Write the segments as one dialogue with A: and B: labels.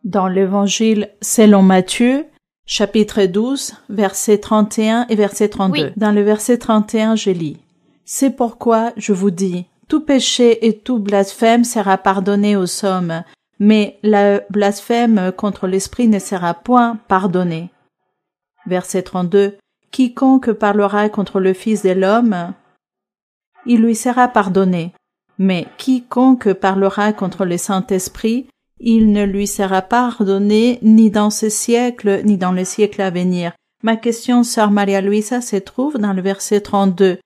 A: Dans l'Évangile selon Matthieu, chapitre 12, versets 31 et verset 32.
B: Oui.
A: Dans le verset 31, je lis « C'est pourquoi je vous dis, tout péché et tout blasphème sera pardonné aux hommes, mais le blasphème contre l'Esprit ne sera point pardonné. » Verset 32. « Quiconque parlera contre le Fils de l'homme, il lui sera pardonné, mais quiconque parlera contre le Saint-Esprit, il ne lui sera pardonné ni dans ce siècle, ni dans le siècle à venir. » Ma question, sœur Maria Luisa, se trouve dans le verset 32,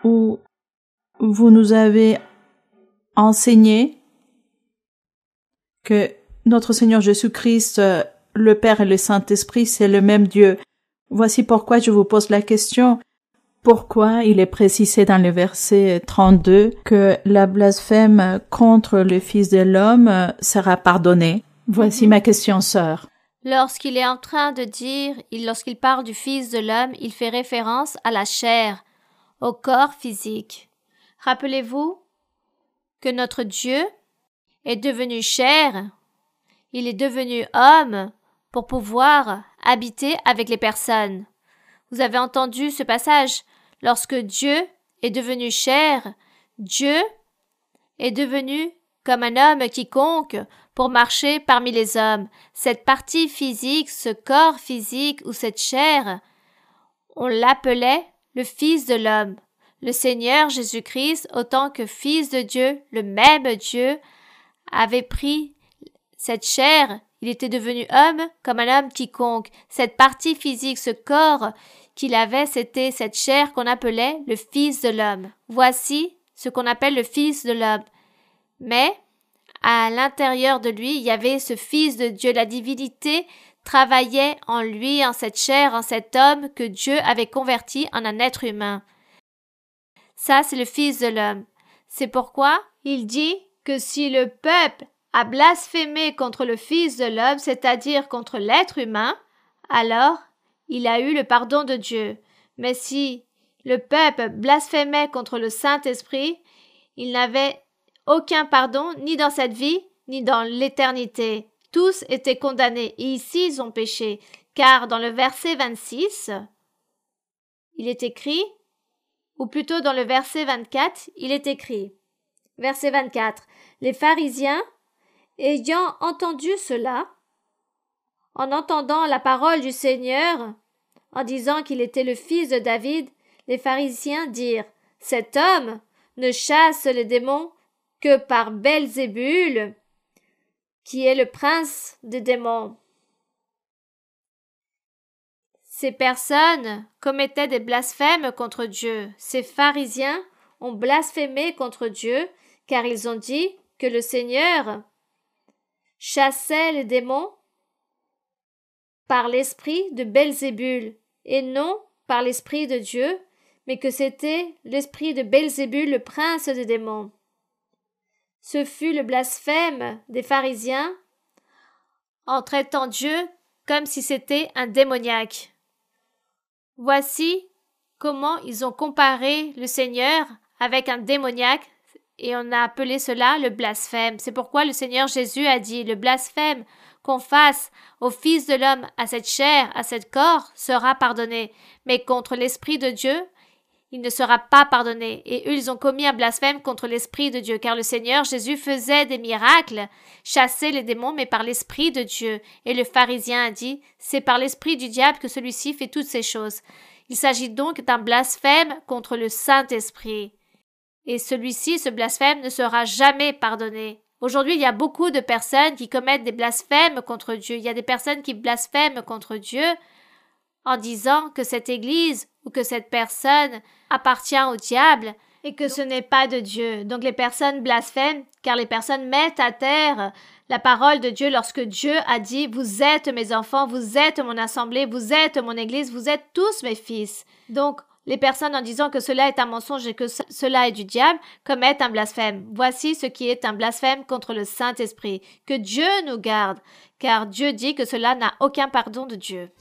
A: où vous nous avez enseigné que notre Seigneur Jésus-Christ, le Père et le Saint-Esprit, c'est le même Dieu. Voici pourquoi je vous pose la question. Pourquoi il est précisé dans le verset 32 que la blasphème contre le Fils de l'homme sera pardonnée? Voici ma question, sœur.
B: Lorsqu'il est en train de dire, lorsqu'il parle du Fils de l'homme, il fait référence à la chair, au corps physique. Rappelez-vous que notre Dieu est devenu chair, il est devenu homme pour pouvoir habiter avec les personnes. Vous avez entendu ce passage? Lorsque Dieu est devenu chair, Dieu est devenu comme un homme quiconque pour marcher parmi les hommes. Cette partie physique, ce corps physique ou cette chair, on l'appelait le Fils de l'homme. Le Seigneur Jésus-Christ, autant que Fils de Dieu, le même Dieu, avait pris cette chair. Il était devenu homme comme un homme quiconque. Cette partie physique, ce corps qu'il avait, c'était cette chair qu'on appelait le Fils de l'homme. Voici ce qu'on appelle le Fils de l'homme. Mais à l'intérieur de lui, il y avait ce Fils de Dieu. La divinité travaillait en lui, en cette chair, en cet homme que Dieu avait converti en un être humain. Ça, c'est le Fils de l'homme. C'est pourquoi il dit que si le peuple a blasphémé contre le Fils de l'homme, c'est-à-dire contre l'être humain, alors il a eu le pardon de Dieu. Mais si le peuple blasphémait contre le Saint-Esprit, il n'avait aucun pardon, ni dans cette vie, ni dans l'éternité. Tous étaient condamnés, et ici ils ont péché, car dans le verset 26, il est écrit, ou plutôt dans le verset 24, il est écrit, verset 24, « Les pharisiens, ayant entendu cela, en entendant la parole du Seigneur, en disant qu'il était le fils de David, les pharisiens dirent, « Cet homme ne chasse les démons que par Belzébul, qui est le prince des démons. » Ces personnes commettaient des blasphèmes contre Dieu. Ces pharisiens ont blasphémé contre Dieu, car ils ont dit que le Seigneur chassait les démons par l'esprit de Belzébul, et non par l'esprit de Dieu, mais que c'était l'esprit de Belzébul, le prince des démons. Ce fut le blasphème des pharisiens en traitant Dieu comme si c'était un démoniaque. Voici comment ils ont comparé le Seigneur avec un démoniaque, et on a appelé cela le blasphème. C'est pourquoi le Seigneur Jésus a dit, le blasphème qu'on fasse au Fils de l'homme, à cette chair, à ce corps, sera pardonné, mais contre l'Esprit de Dieu, il ne sera pas pardonné. Et eux, ils ont commis un blasphème contre l'Esprit de Dieu, car le Seigneur Jésus faisait des miracles, chassait les démons, mais par l'Esprit de Dieu. Et le pharisien a dit, c'est par l'Esprit du diable que celui-ci fait toutes ces choses. Il s'agit donc d'un blasphème contre le Saint-Esprit. Et celui-ci, ce blasphème, ne sera jamais pardonné. Aujourd'hui, il y a beaucoup de personnes qui commettent des blasphèmes contre Dieu. Il y a des personnes qui blasphèment contre Dieu en disant que cette église ou que cette personne appartient au diable et que ce n'est pas de Dieu. Donc les personnes blasphèment car les personnes mettent à terre la parole de Dieu lorsque Dieu a dit « Vous êtes mes enfants, vous êtes mon assemblée, vous êtes mon église, vous êtes tous mes fils. » Donc les personnes en disant que cela est un mensonge et que cela est du diable commettent un blasphème. Voici ce qui est un blasphème contre le Saint-Esprit. Que Dieu nous garde, car Dieu dit que cela n'a aucun pardon de Dieu.